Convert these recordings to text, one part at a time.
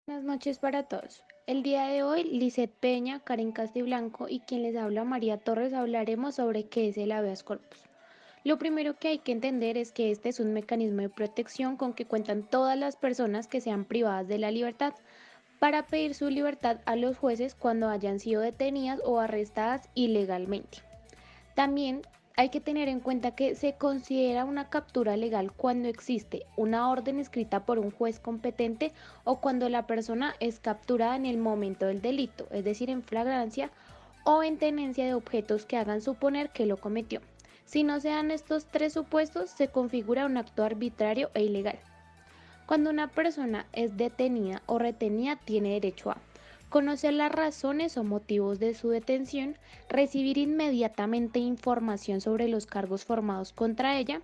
Buenas noches para todos. El día de hoy, Lisette Peña, Karen Castiblanco y quien les habla María Torres hablaremos sobre qué es el habeas corpus. Lo primero que hay que entender es que este es un mecanismo de protección con que cuentan todas las personas que sean privadas de la libertad para pedir su libertad a los jueces cuando hayan sido detenidas o arrestadas ilegalmente. También hay que tener en cuenta que se considera una captura legal cuando existe una orden escrita por un juez competente o cuando la persona es capturada en el momento del delito, es decir, en flagrancia o en tenencia de objetos que hagan suponer que lo cometió. Si no se dan estos tres supuestos, se configura un acto arbitrario e ilegal. Cuando una persona es detenida o retenida, tiene derecho a conocer las razones o motivos de su detención, recibir inmediatamente información sobre los cargos formados contra ella,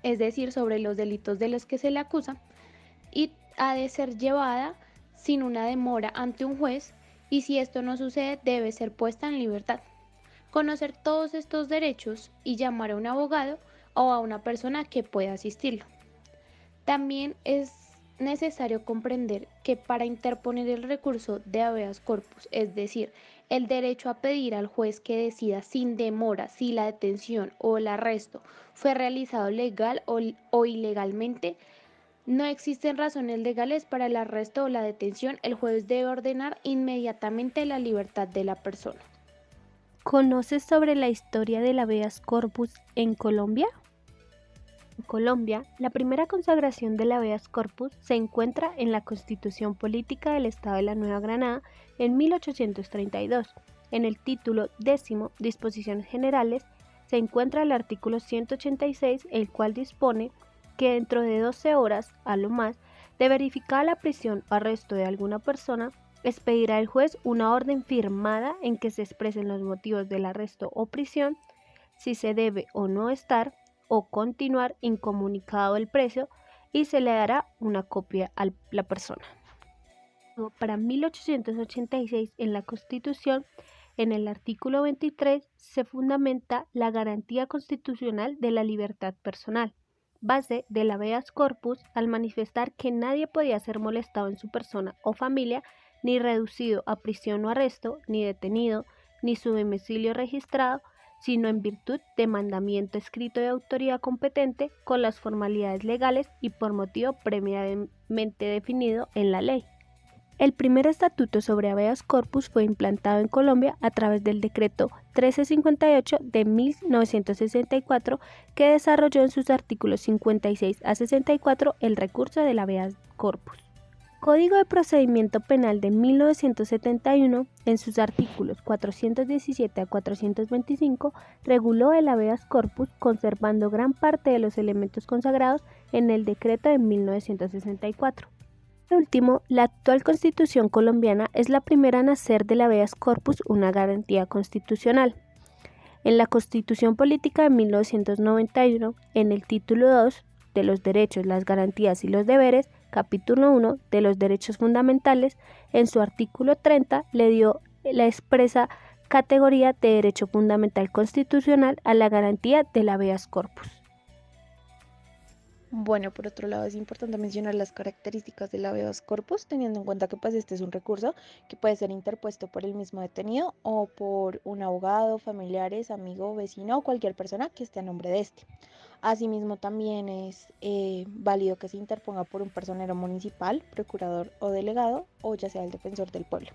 es decir, sobre los delitos de los que se le acusa, y ha de ser llevada sin una demora ante un juez y si esto no sucede debe ser puesta en libertad. Conocer todos estos derechos y llamar a un abogado o a una persona que pueda asistirlo. También es necesario comprender que para interponer el recurso de habeas corpus, es decir, el derecho a pedir al juez que decida sin demora si la detención o el arresto fue realizado legal o ilegalmente, no existen razones legales para el arresto o la detención, el juez debe ordenar inmediatamente la libertad de la persona. ¿Conoces sobre la historia del habeas corpus en Colombia? En Colombia, la primera consagración del habeas corpus se encuentra en la Constitución Política del Estado de la Nueva Granada en 1832. En el título 10, Disposiciones Generales, se encuentra el artículo 186, el cual dispone que dentro de 12 horas, a lo más, de verificar la prisión o arresto de alguna persona, expedirá el juez una orden firmada en que se expresen los motivos del arresto o prisión, si se debe o no estar o continuar incomunicado el precio y se le dará una copia a la persona. Para 1886 en la Constitución, en el artículo 23, se fundamenta la garantía constitucional de la libertad personal, base del habeas corpus, al manifestar que nadie podía ser molestado en su persona o familia, ni reducido a prisión o arresto, ni detenido, ni su domicilio registrado, sino en virtud de mandamiento escrito de autoridad competente con las formalidades legales y por motivo previamente definido en la ley. El primer estatuto sobre habeas corpus fue implantado en Colombia a través del decreto 1358 de 1964, que desarrolló en sus artículos 56 a 64 el recurso del habeas corpus. Código de Procedimiento Penal de 1971, en sus artículos 417 a 425, reguló el habeas corpus, conservando gran parte de los elementos consagrados en el decreto de 1964. Por último, la actual Constitución colombiana es la primera en hacer del habeas corpus una garantía constitucional. En la Constitución Política de 1991, en el título 2 de los derechos, las garantías y los deberes, capítulo 1 de los derechos fundamentales, en su artículo 30 le dio la expresa categoría de derecho fundamental constitucional a la garantía del habeas corpus. Bueno, por otro lado, es importante mencionar las características del habeas corpus, teniendo en cuenta que pues este es un recurso que puede ser interpuesto por el mismo detenido o por un abogado, familiares, amigo, vecino o cualquier persona que esté a nombre de este. Asimismo, también es válido que se interponga por un personero municipal, procurador o delegado, o ya sea el defensor del pueblo.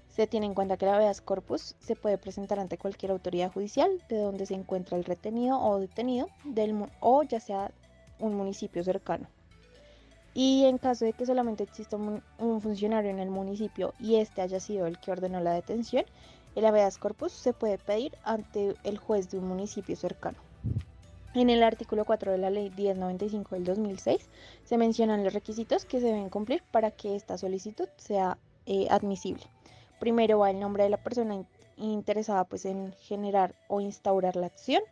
Se tiene en cuenta que el habeas corpus se puede presentar ante cualquier autoridad judicial de donde se encuentra el retenido o detenido, o ya sea un municipio cercano. Y en caso de que solamente exista un funcionario en el municipio y este haya sido el que ordenó la detención, el habeas corpus se puede pedir ante el juez de un municipio cercano. En el artículo 4 de la ley 1095 del 2006 se mencionan los requisitos que se deben cumplir para que esta solicitud sea admisible. Primero va el nombre de la persona interesada pues, en generar o instaurar la acción.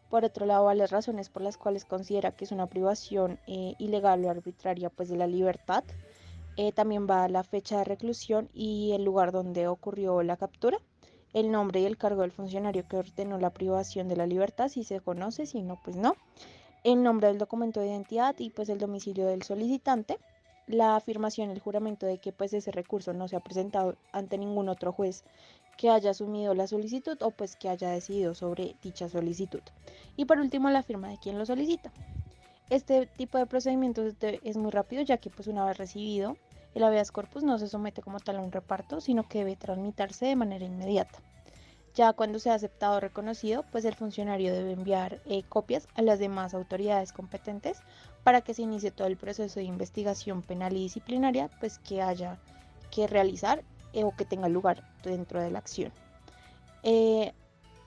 Por otro lado, va las razones por las cuales considera que es una privación ilegal o arbitraria pues, de la libertad. También va la fecha de reclusión y el lugar donde ocurrió la captura, el nombre y el cargo del funcionario que ordenó la privación de la libertad, si se conoce, si no, pues no, el nombre del documento de identidad y pues el domicilio del solicitante, la afirmación, el juramento de que pues ese recurso no se ha presentado ante ningún otro juez que haya asumido la solicitud o pues que haya decidido sobre dicha solicitud. Y por último, la firma de quien lo solicita. Este tipo de procedimientos es muy rápido, ya que pues una vez recibido el habeas corpus no se somete como tal a un reparto, sino que debe tramitarse de manera inmediata. Ya cuando sea aceptado o reconocido, pues el funcionario debe enviar copias a las demás autoridades competentes para que se inicie todo el proceso de investigación penal y disciplinaria pues que haya que realizar o que tenga lugar dentro de la acción. Eh,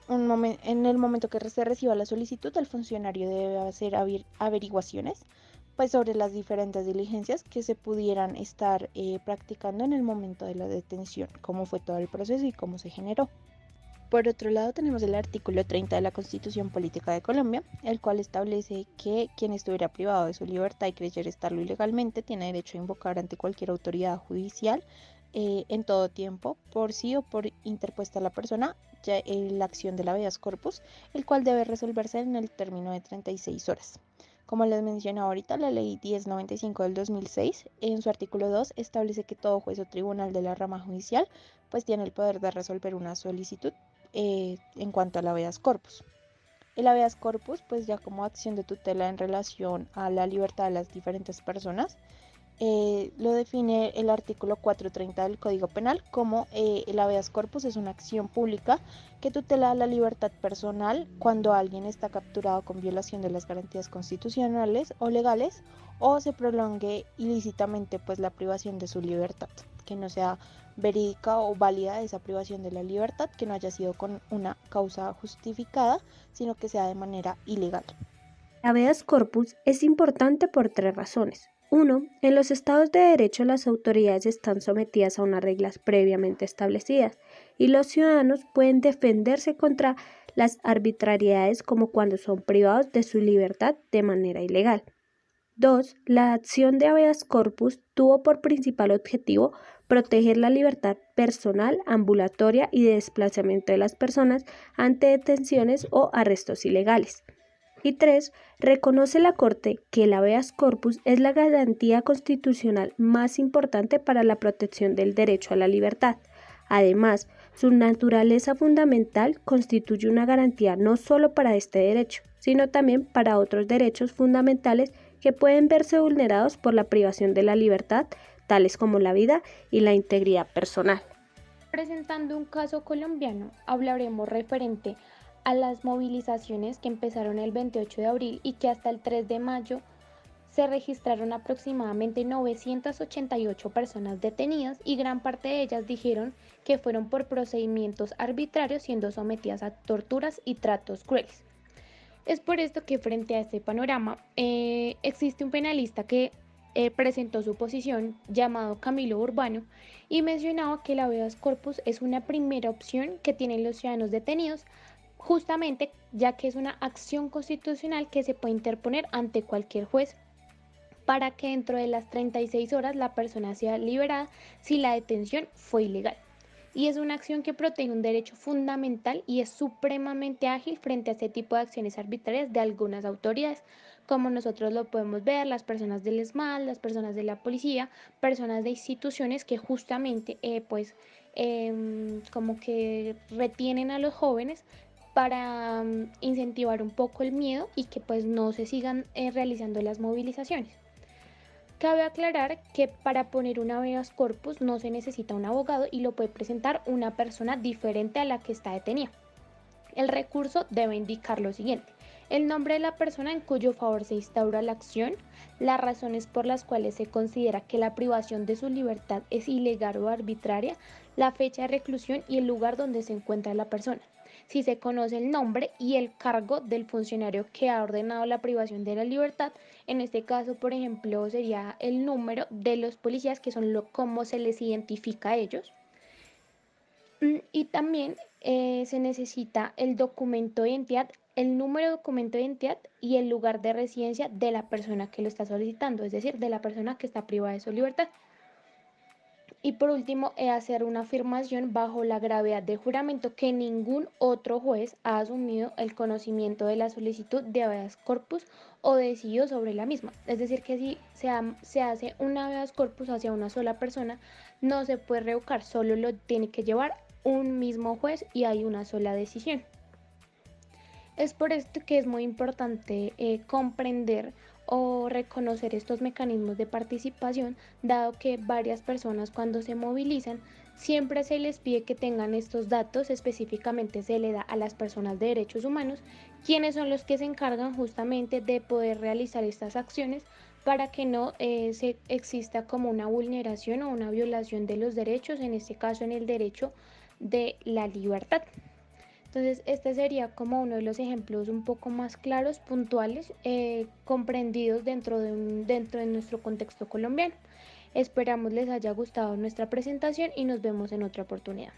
en el momento que se reciba la solicitud, el funcionario debe hacer averiguaciones pues sobre las diferentes diligencias que se pudieran estar practicando en el momento de la detención, cómo fue todo el proceso y cómo se generó. Por otro lado, tenemos el artículo 30 de la Constitución Política de Colombia, el cual establece que quien estuviera privado de su libertad y creyera estarlo ilegalmente tiene derecho a invocar ante cualquier autoridad judicial en todo tiempo, por sí o por interpuesta la persona, ya la acción del habeas corpus, el cual debe resolverse en el término de 36 horas. Como les mencioné ahorita, la ley 1095 del 2006, en su artículo 2, establece que todo juez o tribunal de la rama judicial pues tiene el poder de resolver una solicitud en cuanto al habeas corpus. El habeas corpus, pues ya como acción de tutela en relación a la libertad de las diferentes personas, lo define el artículo 430 del Código Penal como el habeas corpus es una acción pública que tutela la libertad personal cuando alguien está capturado con violación de las garantías constitucionales o legales o se prolongue ilícitamente pues la privación de su libertad, que no sea verídica o válida esa privación de la libertad, que no haya sido con una causa justificada, sino que sea de manera ilegal. El habeas corpus es importante por tres razones. 1. En los estados de derecho las autoridades están sometidas a unas reglas previamente establecidas y los ciudadanos pueden defenderse contra las arbitrariedades como cuando son privados de su libertad de manera ilegal. 2. La acción de habeas corpus tuvo por principal objetivo proteger la libertad personal, ambulatoria y de desplazamiento de las personas ante detenciones o arrestos ilegales. Y 3. Reconoce la Corte que el habeas corpus es la garantía constitucional más importante para la protección del derecho a la libertad. Además, su naturaleza fundamental constituye una garantía no solo para este derecho, sino también para otros derechos fundamentales que pueden verse vulnerados por la privación de la libertad, tales como la vida y la integridad personal. Presentando un caso colombiano, hablaremos referente a las movilizaciones que empezaron el 28 de abril y que hasta el 3 de mayo se registraron aproximadamente 988 personas detenidas y gran parte de ellas dijeron que fueron por procedimientos arbitrarios siendo sometidas a torturas y tratos crueles. Es por esto que frente a este panorama existe un penalista que presentó su posición llamado Camilo Urbano y mencionaba que el habeas corpus es una primera opción que tienen los ciudadanos detenidos justamente ya que es una acción constitucional que se puede interponer ante cualquier juez para que dentro de las 36 horas la persona sea liberada si la detención fue ilegal. Y es una acción que protege un derecho fundamental y es supremamente ágil frente a este tipo de acciones arbitrarias de algunas autoridades, como nosotros lo podemos ver, las personas del ESMAD, las personas de la policía, personas de instituciones que justamente como que retienen a los jóvenes para incentivar un poco el miedo y que pues no se sigan realizando las movilizaciones. Cabe aclarar que para poner un habeas corpus no se necesita un abogado y lo puede presentar una persona diferente a la que está detenida. El recurso debe indicar lo siguiente: el nombre de la persona en cuyo favor se instaura la acción, las razones por las cuales se considera que la privación de su libertad es ilegal o arbitraria, la fecha de reclusión y el lugar donde se encuentra la persona. Si se conoce el nombre y el cargo del funcionario que ha ordenado la privación de la libertad, en este caso, por ejemplo, sería el número de los policías, que son cómo se les identifica a ellos. Y también se necesita el documento de identidad, el número de documento de identidad y el lugar de residencia de la persona que lo está solicitando, es decir, de la persona que está privada de su libertad. Y por último, hacer una afirmación bajo la gravedad del juramento que ningún otro juez ha asumido el conocimiento de la solicitud de habeas corpus o decidido sobre la misma. Es decir, que si se hace un habeas corpus hacia una sola persona, no se puede revocar, solo lo tiene que llevar un mismo juez y hay una sola decisión. Es por esto que es muy importante comprender o reconocer estos mecanismos de participación, dado que varias personas cuando se movilizan siempre se les pide que tengan estos datos, específicamente se le da a las personas de derechos humanos, quienes son los que se encargan justamente de poder realizar estas acciones para que no se exista como una vulneración o una violación de los derechos, en este caso en el derecho de la libertad. Entonces, este sería como uno de los ejemplos un poco más claros, puntuales, comprendidos dentro de nuestro contexto colombiano. Esperamos les haya gustado nuestra presentación y nos vemos en otra oportunidad.